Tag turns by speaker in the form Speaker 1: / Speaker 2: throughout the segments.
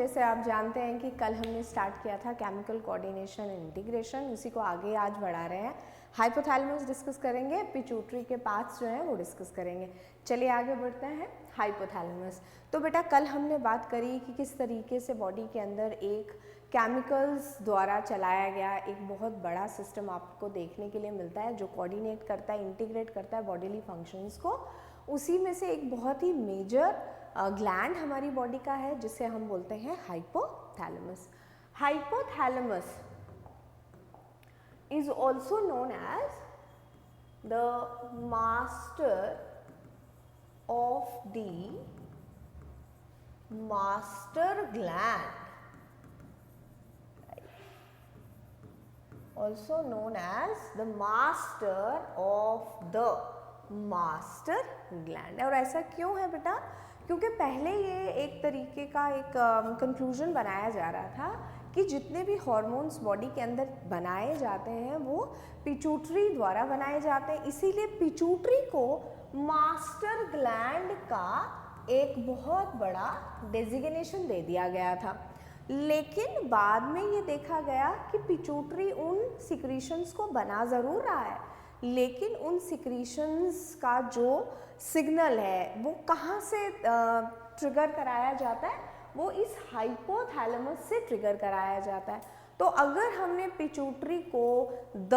Speaker 1: जैसे आप जानते हैं कि कल हमने स्टार्ट किया था केमिकल कोऑर्डिनेशन एंड इंटीग्रेशन, उसी को आगे आज बढ़ा रहे हैं। हाइपोथैलेमस डिस्कस करेंगे, पिट्यूटरी के पार्ट्स जो हैं वो डिस्कस करेंगे। चलिए आगे बढ़ते हैं। हाइपोथैलेमस, तो बेटा कल हमने बात करी कि किस तरीके से बॉडी के अंदर एक केमिकल्स द्वारा चलाया गया एक बहुत बड़ा सिस्टम आपको देखने के लिए मिलता है जो कोऑर्डिनेट करता है, इंटीग्रेट करता है बॉडीली फंक्शंस को। उसी में से एक बहुत ही मेजर ग्लैंड हमारी बॉडी का है जिसे हम बोलते हैं hypothalamus. Hypothalamus is also known as the master of the master gland, also known as the master of the master gland। और ऐसा क्यों है बेटा? क्योंकि पहले ये एक तरीके का एक कंक्लूजन बनाया जा रहा था कि जितने भी हार्मोन्स बॉडी के अंदर बनाए जाते हैं वो पिट्यूटरी द्वारा बनाए जाते हैं, इसीलिए पिट्यूटरी को मास्टर ग्लैंड का एक बहुत बड़ा डेजिग्नेशन दे दिया गया था। लेकिन बाद में ये देखा गया कि पिट्यूटरी उन सिक्रीशंस को बना ज़रूर रहा है, लेकिन उन सिक्रीशंस का जो सिग्नल है वो कहाँ से ट्रिगर कराया जाता है? वो इस हाइपोथैलेमस से ट्रिगर कराया जाता है। तो अगर हमने पिट्यूटरी को द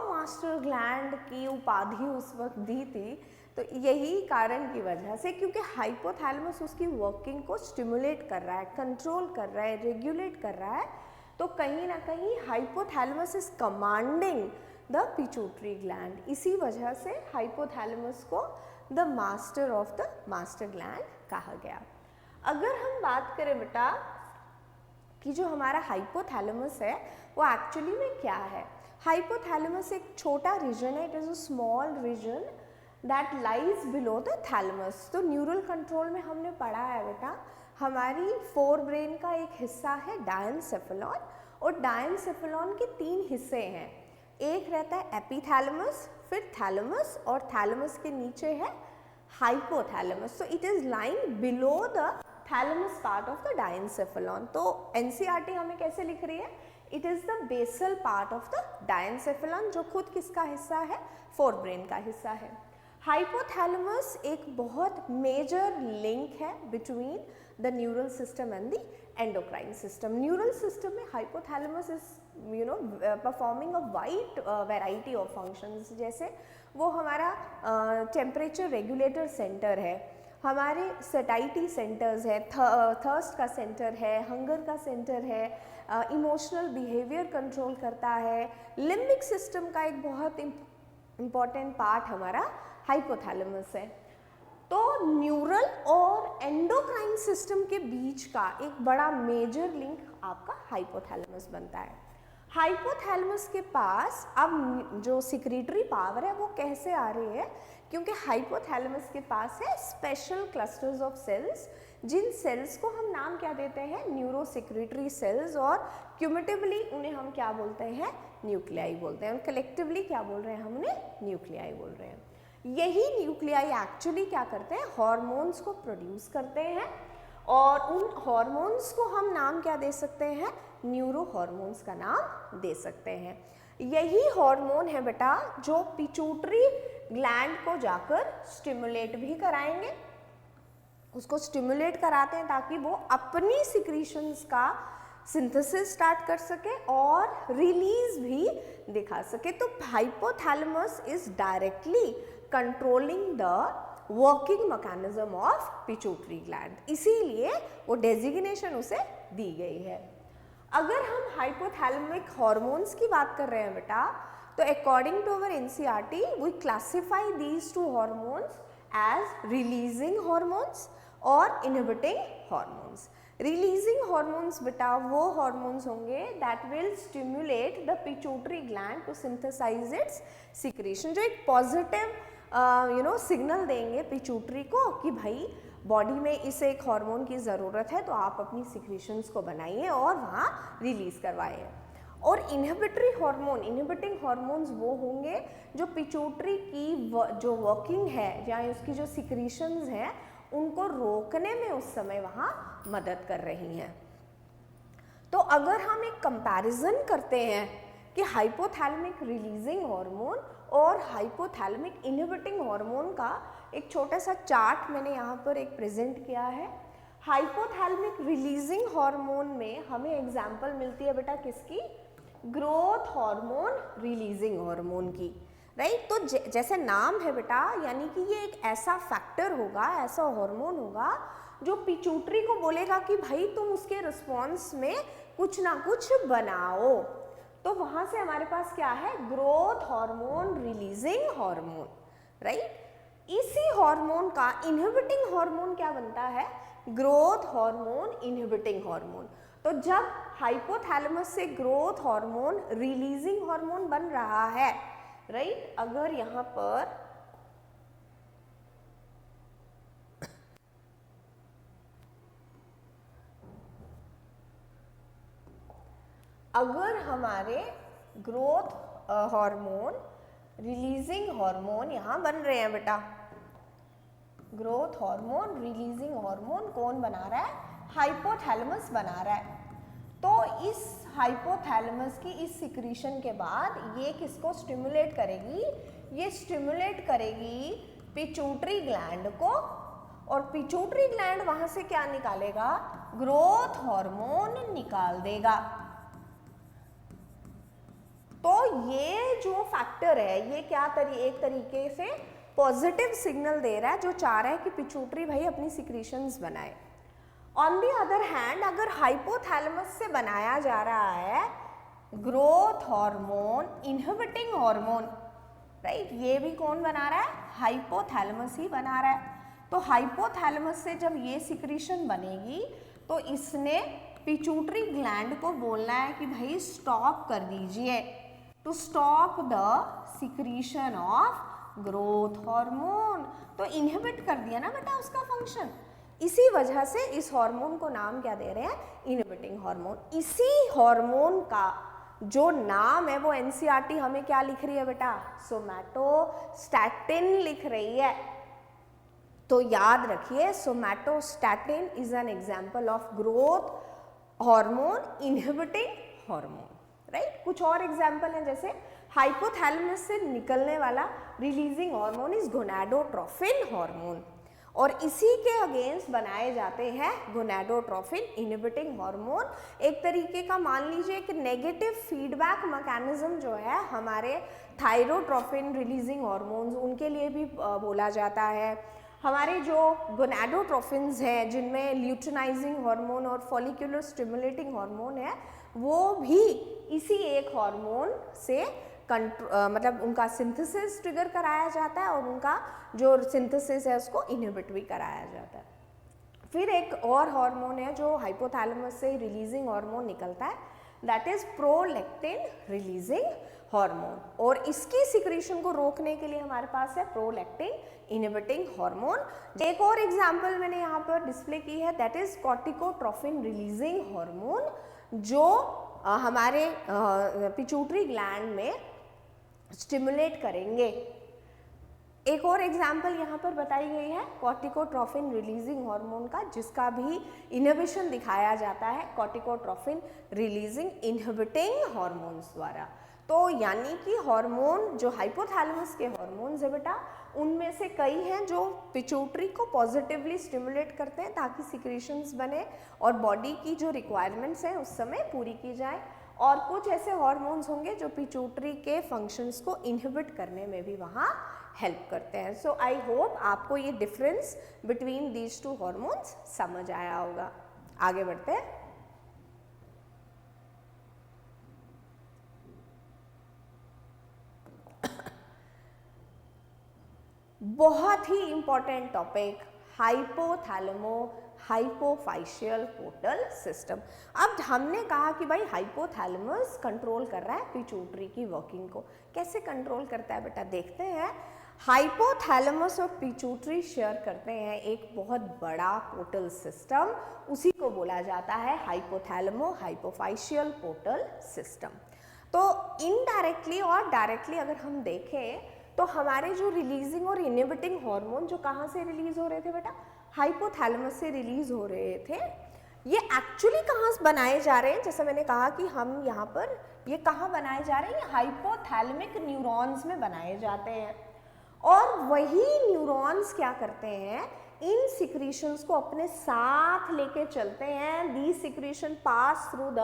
Speaker 1: मास्टर ग्लैंड की उपाधि उस वक्त दी थी तो यही कारण की वजह से, क्योंकि हाइपोथैलेमस उसकी वर्किंग को स्टिमुलेट कर रहा है, कंट्रोल कर रहा है, रेगुलेट कर रहा है। तो कहीं ना कहीं hypothalamus is commanding the pituitary gland, इसी वजह से हाइपोथैलेमस को the master of the master gland कहा गया। अगर हम बात करें बेटा कि जो हमारा हाइपोथैलेमस है वो एक्चुअली में क्या है? हाइपोथैलेमस एक छोटा रीजन है, it is a small region that lies below the thalamus. तो न्यूरल कंट्रोल में हमने पढ़ा है बेटा, हमारी फोर ब्रेन का एक हिस्सा है डायनसेफेलॉन, और डायनसेफेलॉन के 3 हिस्से हैं। एक रहता है एपिथैलेमस, फिर थैलेमस, और थैलेमस के नीचे है hypothalamus. So it is lying below the thalamus part of the diencephalon. तो एनसीईआरटी हमें कैसे लिख रही है? It is the basal part of the diencephalon, जो खुद किसका हिस्सा है? फोर ब्रेन का हिस्सा है। हाइपोथैलेमस एक बहुत मेजर लिंक है between the neural system and the endocrine system. Neural system में hypothalamus is performing a wide variety of functions, जैसे वो हमारा टेम्परेचर रेगुलेटर सेंटर है, हमारे सटाइटी सेंटर्स है, थर्स्ट का सेंटर है, हंगर का सेंटर है, इमोशनल बिहेवियर कंट्रोल करता है। लिम्बिक सिस्टम का एक बहुत इम्पॉर्टेंट पार्ट हमारा हाइपोथैलेमस है। तो न्यूरल और एंडोक्राइन सिस्टम के बीच का एक बड़ा मेजर लिंक आपका हाइपोथैलेमस बनता है। हाइपोथैलेमस के पास अब जो सिक्रीटरी पावर है वो कैसे आ रही है? क्योंकि हाइपोथैलेमस के पास है स्पेशल क्लस्टर्स ऑफ सेल्स, जिन सेल्स को हम नाम क्या देते हैं? न्यूरोसिक्रीटरी सेल्स, और क्यूमुलेटिवली उन्हें हम क्या बोलते हैं? न्यूक्लियाई बोलते हैं, और कलेक्टिवली क्या बोल रहे हैं? हमने न्यूक्लियाई बोल रहे हैं। यही न्यूक्लियाई एक्चुअली क्या करते हैं? हार्मोन्स को प्रोड्यूस करते हैं, और उन हार्मोन्स को हम नाम क्या दे सकते हैं? न्यूरो हार्मोन्स का नाम दे सकते हैं। यही हार्मोन है बेटा जो पिट्यूटरी ग्लैंड को जाकर स्टिमुलेट भी कराएंगे, उसको स्टिमुलेट कराते हैं ताकि वो अपनी सिक्रीशंस का सिंथेसिस स्टार्ट कर सके और रिलीज भी दिखा सके। तो hypothalamus is directly controlling the working mechanism of pituitary gland, इसीलिए वो डेजिग्नेशन उसे दी गई है। अगर हम हाइपोथैलेमिक हार्मोन्स की बात कर रहे हैं बेटा, तो according to our NCERT we classify these 2 hormones as releasing hormones और इनहिबिटिंग हार्मोन्स। रिलीजिंग हार्मोन्स बेटा वो हार्मोन्स होंगे that will stimulate the pituitary gland to synthesise its secretion, जो एक पॉजिटिव सिग्नल देंगे पिट्यूटरी को कि भाई बॉडी में इस एक हार्मोन की ज़रूरत है, तो आप अपनी सिक्रीशंस को बनाइए और वहाँ रिलीज करवाइए। और इनहिबिटरी हार्मोन, इनहिबिटिंग हार्मोन्स वो होंगे जो पिट्यूटरी की जो वर्किंग है या उसकी जो सिक्रीशंस हैं उनको रोकने में उस समय वहाँ मदद कर रही हैं। तो अगर हम एक कंपैरिजन करते हैं कि हाइपोथैलेमिक रिलीजिंग हार्मोन और हाइपोथैलेमिक इनहिबिटिंग हार्मोन का एक छोटा सा चार्ट मैंने यहाँ पर एक प्रेजेंट किया है। हाइपोथैलेमिक रिलीजिंग हार्मोन में हमें एग्जांपल मिलती है बेटा किसकी, ग्रोथ हार्मोन रिलीजिंग हार्मोन की, राइट। तो जैसे नाम है बेटा, यानी कि ये एक ऐसा फैक्टर होगा, ऐसा हार्मोन होगा जो पिट्यूटरी को बोलेगा कि भाई तुम उसके रिस्पॉन्स में कुछ ना कुछ बनाओ। तो वहां से हमारे पास क्या है, growth hormone releasing hormone, right. इसी हार्मोन का इनहिबिटिंग हार्मोन क्या बनता है, ग्रोथ हार्मोन इनहिबिटिंग हार्मोन। तो जब हाइपोथैलेमस से ग्रोथ हार्मोन रिलीजिंग हार्मोन बन रहा है, राइट, अगर यहाँ पर अगर हमारे ग्रोथ हार्मोन रिलीजिंग हार्मोन यहाँ बन रहे हैं बेटा, ग्रोथ हार्मोन रिलीजिंग हार्मोन कौन बना रहा है, हाइपोथैलेमस बना रहा है। तो इस हाइपोथैलेमस की इस सिक्रीशन के बाद ये किसको स्टिमुलेट करेगी, ये स्टिमुलेट करेगी पिट्यूटरी ग्लैंड को, और पिट्यूटरी ग्लैंड वहां से क्या निकालेगा, ग्रोथ हार्मोन निकाल देगा। तो ये जो फैक्टर है ये क्या एक तरीके से पॉजिटिव सिग्नल दे रहा है, जो चाह रहा है कि पिट्यूटरी भाई अपनी सिक्रीशंस बनाए। ऑन दी अदर हैंड अगर हाइपोथैलेमस से बनाया जा रहा है growth hormone inhibiting hormone, right, ये भी कौन बना रहा है, हाइपोथैलेमस ही बना रहा है। तो हाइपोथैलेमस से जब ये सिक्रीशन बनेगी तो इसने पिट्यूटरी ग्लैंड को बोलना है कि भाई स्टॉप कर दीजिए, to stop the secretion of growth hormone. तो इनहिबिट कर दिया ना बेटा उसका फंक्शन। इसी वजह से इस हार्मोन को नाम क्या दे रहे हैं, इनहिबिटिंग हार्मोन। इसी हार्मोन का जो नाम है वो एनसीईआरटी हमें क्या लिख रही है बेटा, सोमैटोस्टैटिन लिख रही है। तो याद रखिए somatostatin is an example of growth hormone inhibiting hormone, right. कुछ और एग्जांपल हैं, जैसे हाइपोथैलेमस से निकलने वाला releasing hormone is gonadotrophin hormone, और इसी के अगेंस्ट बनाए जाते हैं गोनाडोट्रोफिन इनहिबिटिंग हार्मोन। एक तरीके का मान लीजिए कि नेगेटिव फीडबैक मैकेनिज्म जो है हमारे थायरोट्रोफिन रिलीजिंग हार्मोन्स, उनके लिए भी बोला जाता है। हमारे जो गोनाडोट्रोफिन्स हैं जिनमें ल्यूटिनाइजिंग हार्मोन और फॉलिकुलर स्टिमुलेटिंग हार्मोन है, वो भी इसी एक हार्मोन से मतलब उनका सिंथेसिस ट्रिगर कराया जाता है और उनका जो सिंथेसिस है उसको इनहिबिट भी कराया जाता है। फिर एक और हार्मोन है जो हाइपोथैलेमस से रिलीजिंग हार्मोन निकलता है, that is prolactin releasing hormone, और इसकी सिक्रीशन को रोकने के लिए हमारे पास है प्रोलैक्टिन इनहिबिटिंग हार्मोन। एक और एग्जांपल मैंने यहाँ पर डिस्प्ले की है, दैट इज कॉर्टिकोट्रोफिन रिलीजिंग हार्मोन, जो हमारे पिट्यूटरी ग्लैंड में स्टिमुलेट करेंगे। एक और एग्जाम्पल यहाँ पर बताई गई है कॉर्टिकोट्रोफिन रिलीजिंग हार्मोन का, जिसका भी इनहिबिशन दिखाया जाता है कॉर्टिकोट्रोफिन रिलीजिंग इनहिबिटिंग हार्मोन्स द्वारा। तो यानी कि हार्मोन जो हाइपोथैलेमस के हार्मोन्स है बेटा, उनमें से कई हैं जो पिट्यूटरी को पॉजिटिवली स्टिमुलेट करते हैं ताकि सिक्रीशंस बने और बॉडी की जो रिक्वायरमेंट्स हैं उस समय पूरी की जाए, और कुछ ऐसे हार्मोन्स होंगे जो पिट्यूटरी के फंक्शंस को इनहिबिट करने में भी वहाँ हेल्प करते हैं। सो आई होप आपको ये difference between these two hormones समझ आया होगा। आगे बढ़ते हैं। बहुत ही important topic, hypothalamo hypophyseal portal system. अब हमने कहा कि भाई हाइपोथैलेमस कंट्रोल कर रहा है पिट्यूटरी की वर्किंग को। कैसे कंट्रोल करता है बेटा, देखते हैं। हाइपोथैलेमस और पिट्यूटरी शेयर करते हैं एक बहुत बड़ा पोर्टल सिस्टम, उसी को बोला जाता है हाइपोथैलेमो हाइपोफाइशियल पोर्टल सिस्टम। तो इनडायरेक्टली और डायरेक्टली अगर हम देखें तो हमारे जो रिलीजिंग और इनहिबिटिंग हार्मोन जो कहाँ से रिलीज हो रहे थे बेटा, हाइपोथैलेमस से रिलीज हो रहे थे। ये एक्चुअली कहाँ बनाए जा रहे हैं, जैसे मैंने कहा कि हम यहाँ पर ये कहाँ बनाए जा रहे हैं, ये हाइपोथैलेमिक न्यूरॉन्स में बनाए जाते हैं। और वही न्यूरॉन्स क्या करते हैं, इन सिक्रीशंस को अपने साथ लेके चलते हैं। These secretion pass through the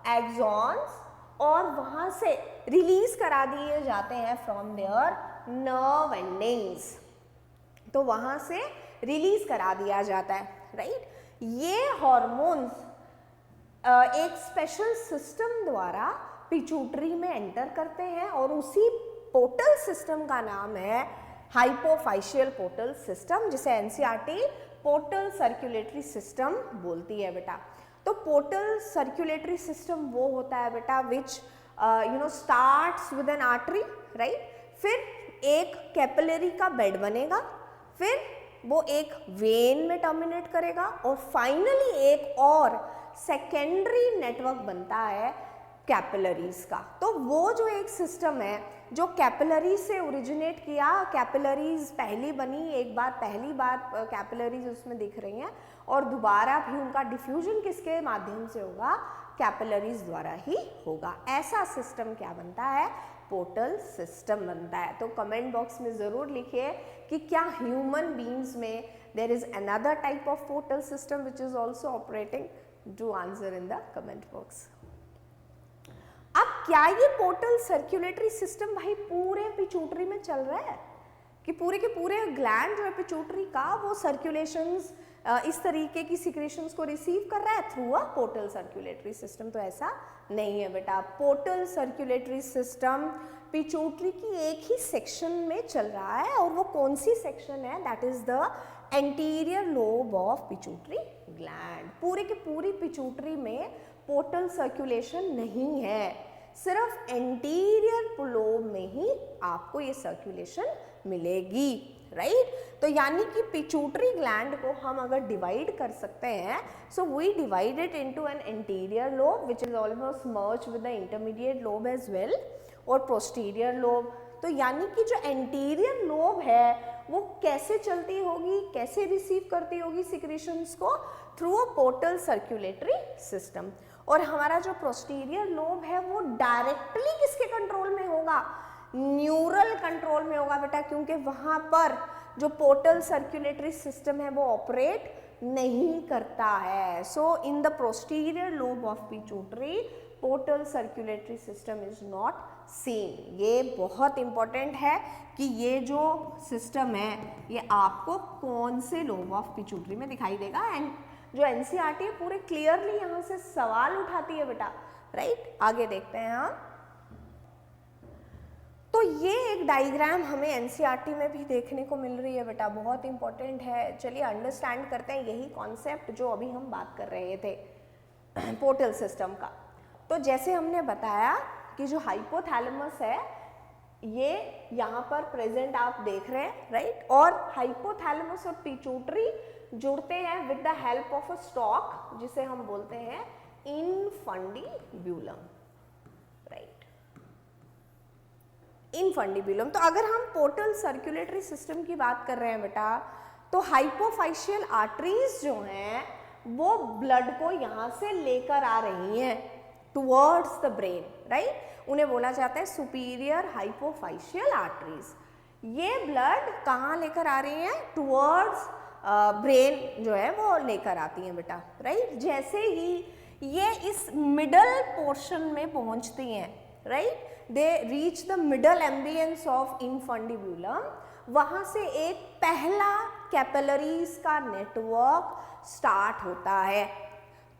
Speaker 1: axons और वहाँ से रिलीज करा दिए जाते हैं फ्रॉम देयर नर्व एंडिंग्स। तो वहाँ से रिलीज करा दिया जाता है, राइट। ये हॉर्मोन्स एक स्पेशल सिस्टम द्वारा पिट्यूटरी में एंटर करते हैं और उसी पोर्टल सिस्टम का नाम है हाइपोफाइशियल पोर्टल सिस्टम, जिसे एनसीईआरटी पोर्टल सर्कुलेटरी सिस्टम बोलती है बेटा। तो पोर्टल सर्कुलेटरी सिस्टम वो होता है बेटा विच starts with N artery, right. फिर एक कैपिलरी का बेड बनेगा, फिर वो एक वेन में टर्मिनेट करेगा और फाइनली एक और सेकेंडरी नेटवर्क बनता है कैपिलरीज का। तो वो जो एक सिस्टम है जो कैपिलरी से ओरिजिनेट किया, कैपिलरीज पहली बनी, एक बार पहली बार कैपिलरीज उसमें दिख रही हैं और दोबारा भी उनका डिफ्यूजन किसके माध्यम से होगा, कैपिलरीज द्वारा ही होगा। ऐसा सिस्टम क्या बनता है, पोर्टल सिस्टम बनता है। तो कमेंट बॉक्स में ज़रूर लिखिए कि क्या ह्यूमन बीइंग्स में there is another type of portal system which is also operating. Do answer in the comment box. अब क्या ये पोर्टल सर्कुलेटरी सिस्टम भाई पूरे पिट्यूटरी में चल रहा है कि पूरे के पूरे ग्लैंड जो है पिट्यूटरी का वो सर्कुलेशंस इस तरीके की सिक्रेशंस को रिसीव कर रहा है through a portal circulatory system? तो ऐसा नहीं है बेटा। पोर्टल सर्कुलेटरी सिस्टम पिट्यूटरी की एक ही सेक्शन में चल रहा है और वो कौन सी सेक्शन है, that is the anterior lobe of pituitary gland. पूरे के पूरी पिट्यूटरी में पोर्टल सर्कुलेशन नहीं है, सिर्फ एंटीरियर लोब में ही आपको ये सर्कुलेशन मिलेगी, राइट। तो यानी कि पिट्यूटरी ग्लैंड को हम अगर डिवाइड कर सकते हैं, so we divide it into an anterior lobe which is almost merge with the intermediate lobe as well और पोस्टीरियर लोब। तो यानी कि जो एंटीरियर लोब है वो कैसे चलती होगी, कैसे रिसीव करती होगी सिक्रेशंस को, through a portal circulatory system. और हमारा जो पोस्टीरियर लोब है वो डायरेक्टली किसके कंट्रोल में होगा, न्यूरल कंट्रोल में होगा बेटा, क्योंकि वहां पर जो पोर्टल सर्कुलेटरी सिस्टम है वो ऑपरेट नहीं करता है। So in the posterior lobe of pituitary portal circulatory system is not seen. ये बहुत इंपॉर्टेंट है कि ये जो सिस्टम है ये आपको कौन से लोब ऑफ पिट्यूटरी में दिखाई देगा। एंड जो एनसीईआरटी है पूरे क्लियरली यहाँ से सवाल उठाती है बेटा, राइट। आगे देखते हैं हम। तो ये एक डायग्राम हमें एनसीईआरटी में भी देखने को मिल रही है बेटा, बहुत इंपॉर्टेंट है। चलिए अंडरस्टैंड करते हैं यही कॉन्सेप्ट जो अभी हम बात कर रहे थे पोर्टल सिस्टम का। तो जैसे हमने बताया कि जो हाइपोथैलेमस है ये यहाँ पर प्रेजेंट आप देख रहे हैं, राइट। और हाइपोथैलेमस और पिट्यूटरी जुड़ते हैं with the help of a stock जिसे हम बोलते हैं इनफंडिब्यूलम, राइट, इनफंडिब्यूलम। तो अगर हम पोर्टल सर्कुलेटरी सिस्टम की बात कर रहे हैं बेटा, तो हाइपोफाइशियल आर्टरीज जो हैं वो ब्लड को यहाँ से लेकर आ रही हैं टुवर्ड्स द ब्रेन, राइट। उन्हें बोला जाता है सुपीरियर हाइपोफाइशियल आर्टरीज। ये ब्लड कहाँ लेकर आ रही हैं, टुवर्ड्स ब्रेन जो है वो लेकर आती हैं बेटा, राइट। जैसे ही ये इस मिडल पोर्शन में पहुंचती हैं, right, they reach the middle eminence of infundibulum, वहां से एक पहला कैपिलरीज का नेटवर्क स्टार्ट होता है।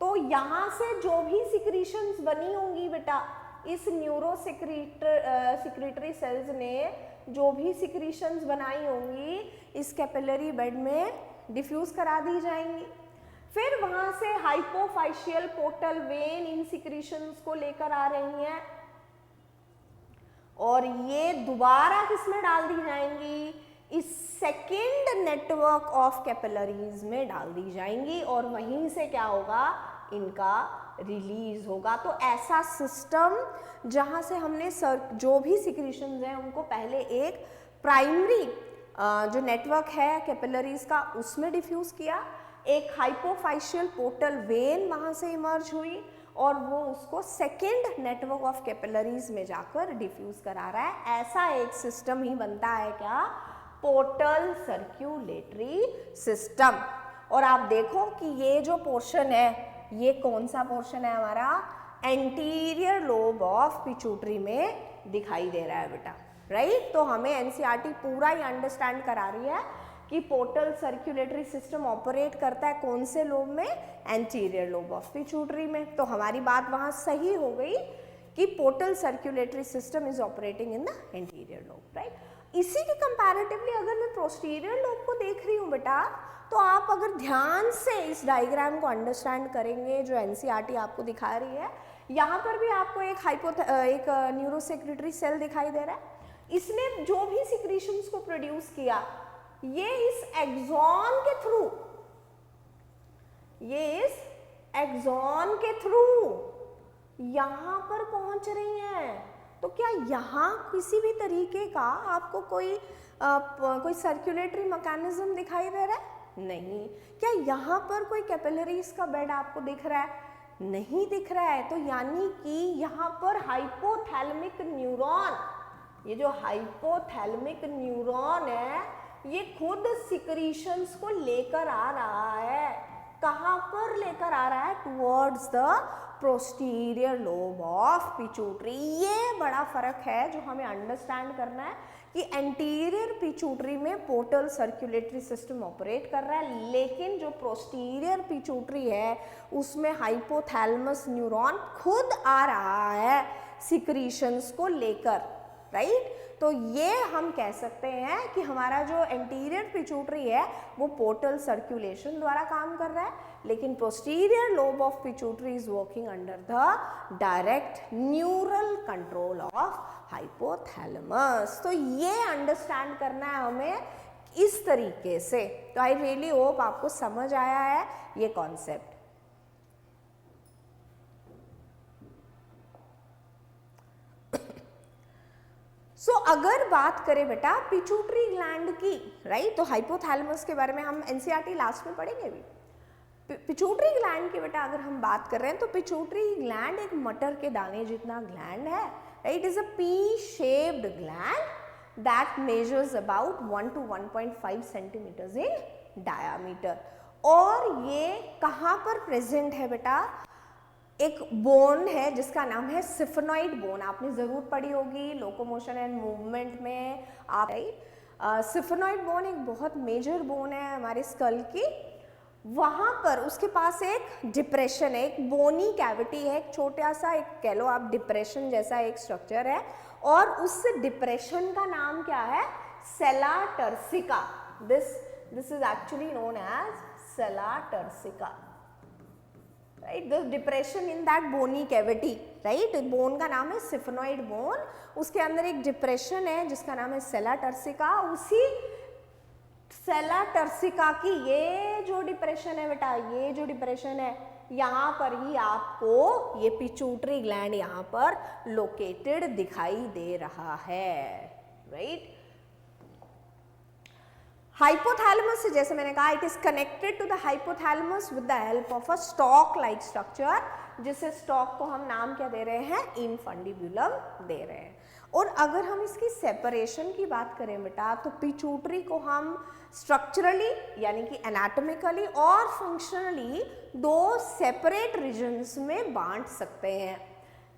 Speaker 1: तो यहाँ से जो भी सिक्रीशंस बनी होंगी बेटा, इस न्यूरो सिक्रीटरी सेल्स ने जो भी सिक्रीशंस बनाई होंगी इस कैपिलरी बेड में डिफ्यूज करा दी जाएंगी। फिर वहां से हाइपोफाइशियल पोर्टल वेन इन सिक्रीशंस को लेकर आ रही हैं और ये दोबारा किसमें डाल दी जाएंगी, इस सेकेंड नेटवर्क ऑफ कैपिलरीज में डाल दी जाएंगी और वहीं से क्या होगा, इनका रिलीज होगा। तो ऐसा सिस्टम जहां से हमने जो भी सिक्रीशंस हैं उनको पहले एक प्राइमरी जो नेटवर्क है कैपिलरीज का उसमें डिफ्यूज किया, एक हाइपोफाइशियल पोर्टल वेन वहाँ से इमर्ज हुई और वो उसको सेकेंड नेटवर्क ऑफ कैपिलरीज में जाकर डिफ्यूज करा रहा है। ऐसा एक सिस्टम ही बनता है क्या, पोर्टल सर्क्यूलेटरी सिस्टम। और आप देखो कि ये जो पोर्शन है, ये कौन सा पोर्शन है हमारा, एंटीरियर लोब ऑफ पिट्यूटरी में दिखाई दे रहा है बेटा, राइट। तो हमें एनसीईआरटी पूरा ही अंडरस्टैंड करा रही है कि पोर्टल सर्क्यूलेटरी सिस्टम ऑपरेट करता है कौन से लोब में, एंटीरियर लोब ऑफ पिट्यूटरी में। तो हमारी बात वहां सही हो गई कि portal circulatory system is operating in the anterior lobe, right. इसी के कंपैरेटिवली अगर मैं पोस्टीरियर लोब को देख रही हूँ बेटा, तो आप अगर ध्यान से इस डायग्राम को अंडरस्टैंड करेंगे जो एनसीईआरटी आपको दिखा रही है, यहाँ पर भी आपको एक न्यूरोसेक्रेटरी सेल दिखाई दे रहा है। इसने जो भी सिक्रीशंस को प्रोड्यूस किया, ये इस एक्सॉन के थ्रू यहां पर पहुंच रही हैं। तो क्या यहां किसी भी तरीके का आपको कोई सर्कुलेटरी मैकेनिज्म दिखाई दे रहा है? नहीं। क्या यहां पर कोई कैपिलरीज का बेड आपको दिख रहा है? नहीं दिख रहा है। तो यानी कि यहाँ पर हाइपोथैलेमिक न्यूरॉन, ये जो हाइपोथैलेमिक न्यूरॉन है, ये खुद सिक्रीशंस को लेकर आ रहा है। कहाँ पर लेकर आ रहा है? Towards the posterior lobe of pituitary. ये बड़ा फर्क है जो हमें अंडरस्टैंड करना है कि एंटीरियर पिट्यूटरी में पोर्टल सर्कुलेटरी सिस्टम ऑपरेट कर रहा है, लेकिन जो पोस्टीरियर पिट्यूटरी है उसमें हाइपोथैलेमस न्यूरॉन खुद आ रहा है सिक्रीशंस को लेकर, राइट। तो ये हम कह सकते हैं कि हमारा जो एंटीरियर पिट्यूटरी है वो पोर्टल सर्कुलेशन द्वारा काम कर रहा है, लेकिन posterior lobe of pituitary is working under the direct neural control of hypothalamus. तो ये अंडरस्टैंड करना है हमें इस तरीके से। तो आई रियली होप आपको समझ आया है ये कॉन्सेप्ट। अगर बात करें बेटा पिट्यूटरी ग्लैंड की, राइट, तो हाइपोथैलेमस के बारे में हम एनसीईआरटी लास्ट में पढ़ेंगे भी। पिट्यूटरी ग्लैंड की बेटा अगर हम बात कर रहे हैं तो पिट्यूटरी ग्लैंड एक मटर के दाने जितना ग्लैंड है, right. Is a pea shaped gland that measures about 1 to 1.5 centimetres in diameter. और ये कहाँ पर प्रेजेंट है बेटा? एक बोन है जिसका नाम है सिफेनॉइड बोन, आपने जरूर पढ़ी होगी लोकोमोशन एंड मूवमेंट में आप, राइट। सिफेनॉइड बोन एक बहुत मेजर बोन है हमारे स्कल की। वहां पर उसके पास एक डिप्रेशन है, एक बोनी कैविटी है, एक छोटा सा, एक कह लो आप डिप्रेशन जैसा एक स्ट्रक्चर है, और उस डिप्रेशन का नाम क्या है? Sella turcica. This is actually known as sella turcica, right. The depression in that bony cavity, right. Bone का नाम है सिफेनॉइड बोन, उसके अंदर एक डिप्रेशन है जिसका नाम है सेला टर्सिका। उसी सेला टर्सिका की ये जो डिप्रेशन है बेटा, ये जो डिप्रेशन है, यहाँ पर ही आपको ये पिट्यूटरी ग्लैंड यहाँ पर लोकेटेड दिखाई दे रहा है, राइट। हाइपोथैलेमस से, जैसे मैंने कहा, it is connected to the hypothalamus with the help of a stalk like structure, जिसे स्टॉक को हम नाम क्या दे रहे हैं? इनफंडिबुलम दे रहे हैं। और अगर हम इसकी सेपरेशन की बात करें बेटा, तो पिट्यूटरी को हम स्ट्रक्चरली यानी कि एनाटॉमिकली और फंक्शनली दो सेपरेट रीजन्स में बांट सकते हैं।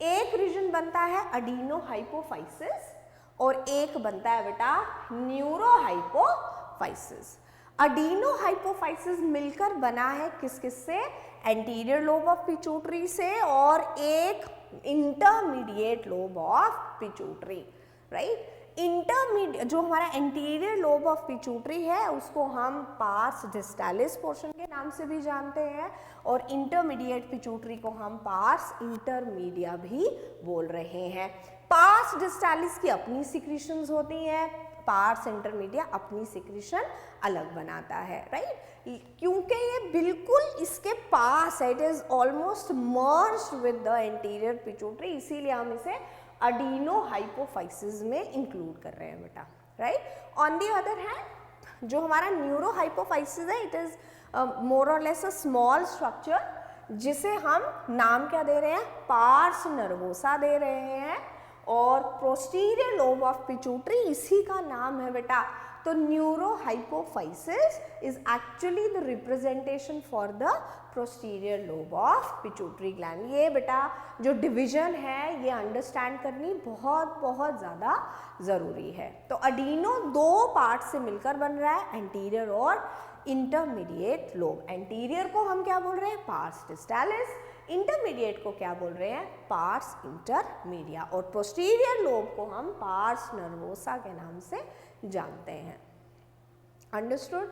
Speaker 1: एक रीजन बनता है अडीनो हाइपोफाइसिस और एक बनता है बेटा न्यूरो हाइपोफाइसिस। अडीनो हाइपोफाइसिस मिलकर बना है किस किस से? एंटीरियर लोब ऑफ पिट्यूटरी से और एक intermediate lobe of pituitary, right. Intermediate जो हमारा एंटीरियर लोब ऑफ पिट्यूटरी है उसको हम पार्स डिस्टालिस पोर्शन के नाम से भी जानते हैं, और इंटरमीडिएट पिट्यूटरी को हम पार्स इंटरमीडिया भी बोल रहे हैं। पार्स डिस्टालिस की अपनी सिक्रीशंस होती हैं, पार्स इंटरमीडिया अपनी सिक्रीशन अलग बनाता है, राइट। क्योंकि ये बिल्कुल इसके पास है, it is almost merged with the anterior pituitary, इसीलिए हम इसे अडीनो हाइपोफाइसिस में इंक्लूड कर रहे हैं बेटा, right. On the other hand जो हमारा न्यूरो हाइपोफाइसिस है, इट इज मोर और लेस अ स्मॉल स्ट्रक्चर जिसे हम नाम क्या दे रहे हैं, पार्स नर्वोसा दे रहे हैं, और पोस्टीरियर लोब ऑफ पिट्यूटरी इसी का नाम है बेटा। तो neurohypophysis is actually the representation for the posterior lobe of pituitary gland. ये बेटा जो डिवीजन है ये अंडरस्टैंड करनी बहुत बहुत ज़्यादा ज़रूरी है। तो अडीनो दो पार्ट से मिलकर बन रहा है, एंटीरियर और इंटरमीडिएट लोब। एंटीरियर को हम क्या बोल रहे हैं, पार्स डिस्टालिस, इंटरमीडिएट को क्या बोल रहे हैं, पार्स इंटरमीडिया, और पोस्टीरियर लोब को हम पार्स नर्वोसा के नाम से जानते हैं। अंडरस्टूड?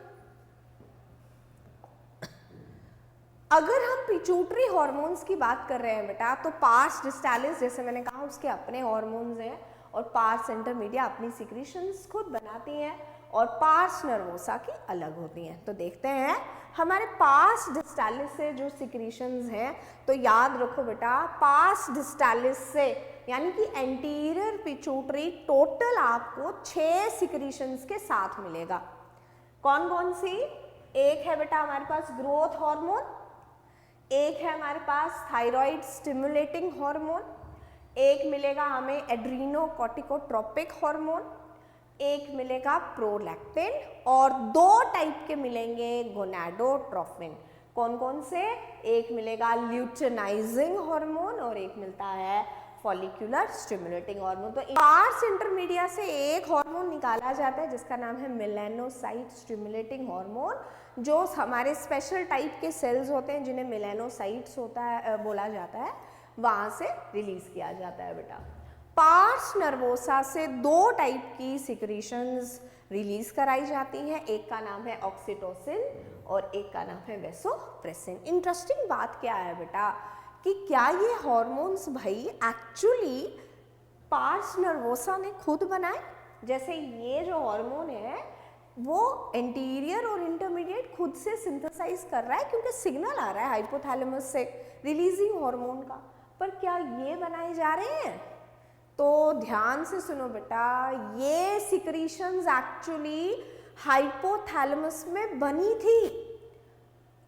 Speaker 1: अगर हम पिट्यूटरी हार्मोन्स की बात कर रहे हैं बेटा, तो पार्स डिस्टालिस जैसे मैंने कहा उसके अपने हार्मोन्स हैं, और पार्स इंटरमीडिया अपनी सिक्रीशंस खुद बनाती हैं, और पार्स नर्वोसा की अलग होती हैं। तो देखते हैं हमारे पार्स डिस्टालिस से जो सिक्रीशंस हैं, तो याद रखो बेटा पार्स डिस्टालिस से यानी कि एंटीरियर पिट्यूटरी टोटल आपको 6 सिक्रीशंस के साथ मिलेगा। कौन कौन सी? एक है बेटा हमारे पास ग्रोथ हार्मोन, एक है हमारे पास थायराइड स्टिमुलेटिंग हार्मोन, एक मिलेगा हमें एड्रीनोकॉर्टिकोट्रोपिक हार्मोन, एक मिलेगा प्रोलैक्टिन, और 2 टाइप के मिलेंगे गोनाडोट्रोफिन। कौन कौन से? एक मिलेगा ल्यूटेनाइजिंग हार्मोन और एक मिलता है फॉलिकुलर स्टिमुलेटिंग हार्मोन। तो पार्स इंटरमीडिया से एक हार्मोन निकाला जाता है जिसका नाम है मेलानोसाइट स्टिमुलेटिंग हार्मोन, जो हमारे स्पेशल टाइप के सेल्स होते हैं जिन्हें मेलानोसाइट्स होता है बोला जाता है, वहां से रिलीज किया जाता है बेटा। पार्स नर्वोसा से 2 टाइप की सिक्रीशंस रिलीज कराई जाती हैं, एक का नाम है ऑक्सीटोसिन और एक का नाम है वैसोप्रेसिन। इंटरेस्टिंग बात क्या है बेटा कि क्या ये हार्मोन्स भाई एक्चुअली पार्स नर्वोसा ने खुद बनाए? जैसे ये जो हार्मोन है वो एंटीरियर और इंटरमीडिएट खुद से सिंथेसाइज कर रहा है क्योंकि सिग्नल आ रहा है हाइपोथैलेमस से रिलीजिंग हार्मोन का, पर क्या ये बनाए जा रहे हैं? तो ध्यान से सुनो बेटा, ये सिक्रीशंस एक्चुअली हाइपोथैलेमस में बनी थी,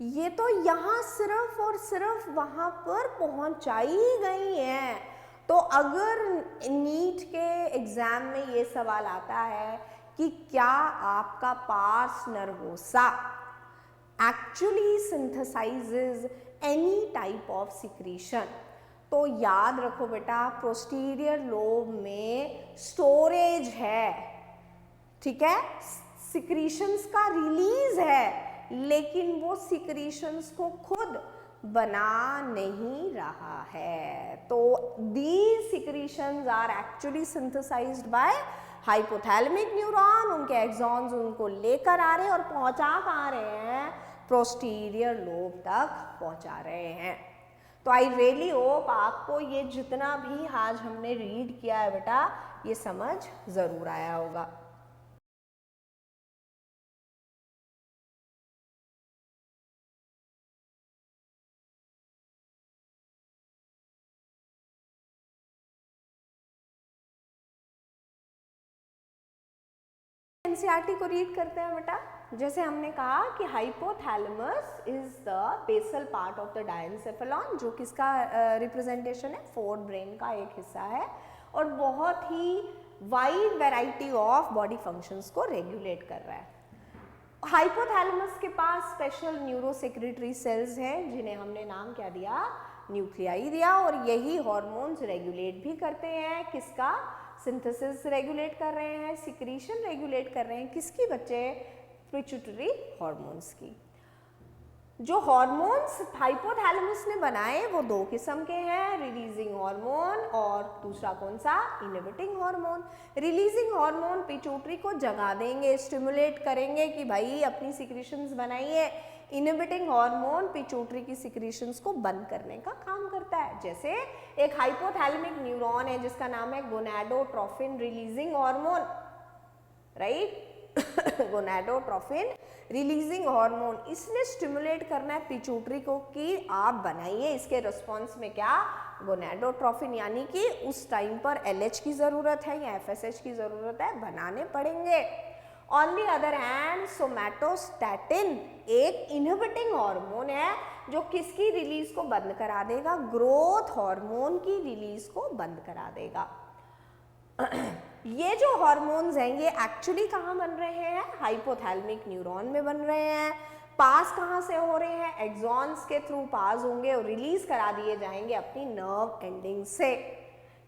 Speaker 1: ये तो यहाँ सिर्फ और सिर्फ वहाँ पर पहुँचाई गई हैं। तो अगर नीट के एग्जाम में ये सवाल आता है कि क्या आपका pars nervosa actually synthesises any type of secretion, तो याद रखो बेटा पोस्टीरियर लोब में स्टोरेज है, ठीक है, सिक्रीशंस का रिलीज है, लेकिन वो सिक्रीशंस को खुद बना नहीं रहा है। तो these secretions are actually synthesized by hypothalamic neuron, उनके एक्सॉन्स उनको लेकर आ रहे हैं और पहुंचा कहाँ रहे हैं, पोस्टीरियर लोब तक पहुंचा रहे हैं। तो आई रियली होप आपको ये जितना भी आज हमने रीड किया है बेटा ये समझ जरूर आया होगा। एनसीईआरटी को रीड करते हैं बेटा। जैसे हमने कहा कि hypothalamus is the basal part of the diencephalon, जो किसका रिप्रेजेंटेशन है, फोर ब्रेन का एक हिस्सा है और बहुत ही wide variety of body functions को रेगुलेट कर रहा है। हाइपोथैलेमस के पास स्पेशल न्यूरोसेक्रेटरी सेल्स हैं जिन्हें हमने नाम क्या दिया, न्यूक्लियाई दिया, और यही हार्मोन्स रेगुलेट भी करते हैं, किसका, सिंथेसिस रेगुलेट कर रहे हैं, सिक्रीशन रेगुलेट कर रहे हैं, किसकी बच्चे, पिट्यूटरी हार्मोन्स की। जो हार्मोन्स हाइपोथैलेमस ने बनाए वो 2 किस्म के हैं, रिलीजिंग हार्मोन और दूसरा कौन सा, inhibiting hormone. Releasing hormone pituitary को जगा देंगे, स्टिमुलेट करेंगे कि भाई अपनी सिक्रीशंस बनाइए। इनहिबिटिंग हार्मोन पिट्यूटरी की सिक्रीशंस को बंद करने का काम करता है। जैसे एक हाइपोथैलेमिक न्यूरॉन है जिसका नाम है gonadotrophin releasing hormone, right, gonadotrophin releasing hormone, इसने स्टिमुलेट करना है पिट्यूटरी को कि आप बनाइए। इसके रिस्पॉन्स में क्या, गोनाडोट्रोफिन, यानी कि उस टाइम पर LH की ज़रूरत है या FSH की ज़रूरत है, बनाने पड़ेंगे। On the other hand somatostatin एक इनहिबिटिंग हार्मोन है जो किसकी रिलीज को बंद करा देगा, ग्रोथ हार्मोन की रिलीज को बंद करा देगा। ये जो हार्मोन्स हैं ये एक्चुअली कहाँ बन रहे हैं, हाइपोथैलेमिक न्यूरॉन में बन रहे हैं। पास कहाँ से हो रहे हैं, एक्सॉन्स के थ्रू पास होंगे और रिलीज करा दिए जाएंगे अपनी नर्व एंडिंग से।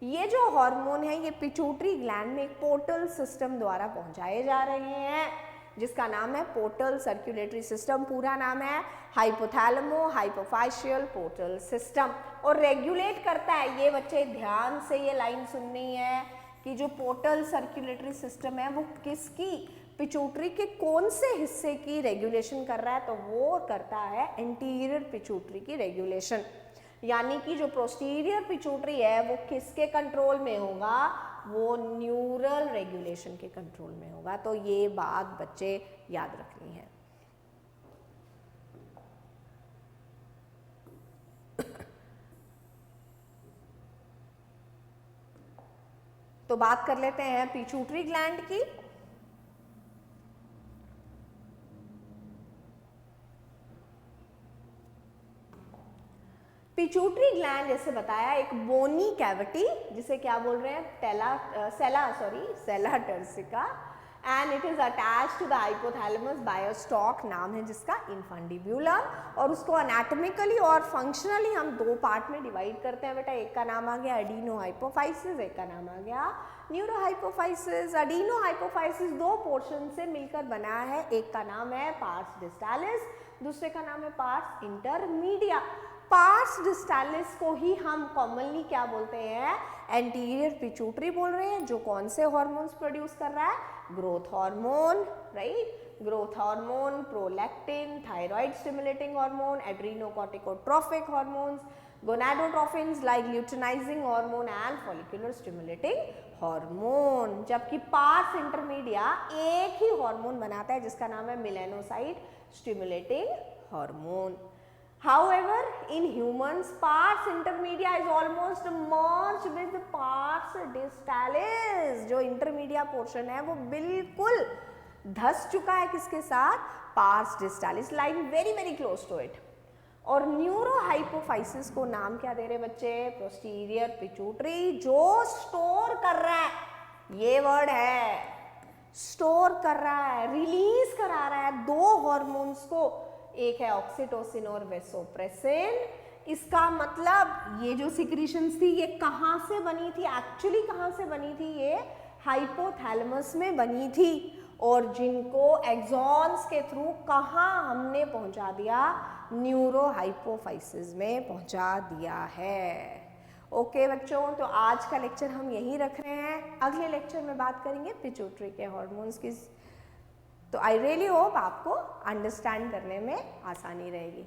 Speaker 1: ये जो हार्मोन है ये पिट्यूटरी ग्लैंड में एक पोर्टल सिस्टम द्वारा पहुंचाए जा रहे हैं जिसका नाम है पोर्टल सर्कुलेटरी सिस्टम। पूरा नाम है हाइपोथैलेमो हाइपोफाइशियल पोर्टल सिस्टम और रेगुलेट करता है, ये बच्चे ध्यान से ये लाइन सुननी है कि जो पोर्टल सर्कुलेटरी सिस्टम है वो किसकी, पिट्यूटरी के कौन से हिस्से की रेगुलेशन कर रहा है, तो वो करता है एंटीरियर पिट्यूटरी की रेगुलेशन। यानी कि जो पोस्टीरियर पिट्यूटरी है वो किसके कंट्रोल में होगा, वो न्यूरल रेगुलेशन के कंट्रोल में होगा। तो ये बात बच्चे याद रखनी है। तो बात कर लेते हैं पिट्यूटरी ग्लैंड की। पिट्यूटरी ग्लैंड जैसे बताया एक बोनी कैविटी जिसे क्या बोल रहे हैं, sella turcica, and it is attached to the hypothalamus by a stalk, नाम है जिसका इन्फंडिब्यूलम। और उसको एनाटॉमिकली और फंक्शनली हम दो पार्ट में डिवाइड करते हैं बेटा। एक का नाम आ गया एडिनो हाइपोफाइसिस, एक का नाम आ गया न्यूरो हाइपोफाइसिस। एडिनो हाइपोफाइसिस दो पोर्शन से मिलकर बना है, एक का नाम है पार्स डिस्टालिस, दूसरे का नाम है पार्स इंटरमीडिया। पार्स डिस्टालिस को ही हम कॉमनली क्या बोलते हैं, एंटीरियर पिट्यूटरी बोल रहे हैं, जो कौन से हार्मोन्स प्रोड्यूस कर रहा है, growth hormone, right, growth hormone, prolactin, thyroid stimulating hormone, adrenocorticotrophic hormones, gonadotrophins like luteinising hormone and follicular stimulating hormone. जबकि पार्स इंटरमीडिया एक ही हार्मोन बनाता है जिसका नाम है melanocyte stimulating hormone. However, in humans, pars intermedia is almost merged with pars distalis। जो intermedia portion है वो बिल्कुल धस चुका है किसके साथ, pars distalis, lying very very close to it. और न्यूरो हाइपोफाइसिस को नाम क्या दे रहे बच्चे, पोस्टीरियर पिट्यूटरी, जो स्टोर कर रहा है, ये वर्ड है, स्टोर कर रहा है, रिलीज करा रहा है दो हॉर्मोन्स को, एक है ऑक्सीटोसिन और वेसोप्रेसिन। इसका मतलब ये जो सिक्रीशंस थी ये कहाँ से बनी थी, एक्चुअली कहाँ से बनी थी, ये हाइपोथैलेमस में बनी थी, और जिनको एक्सॉन्स के थ्रू कहाँ हमने पहुंचा दिया, न्यूरो हाइपोफाइसिस में पहुंचा दिया है। ओके बच्चों, तो आज का लेक्चर हम यहीं रख रहे हैं। अगले लेक्चर में बात करेंगे पिट्यूटरी के हार्मोन्स की। तो आई रियली होप आपको अंडरस्टैंड करने में आसानी रहेगी।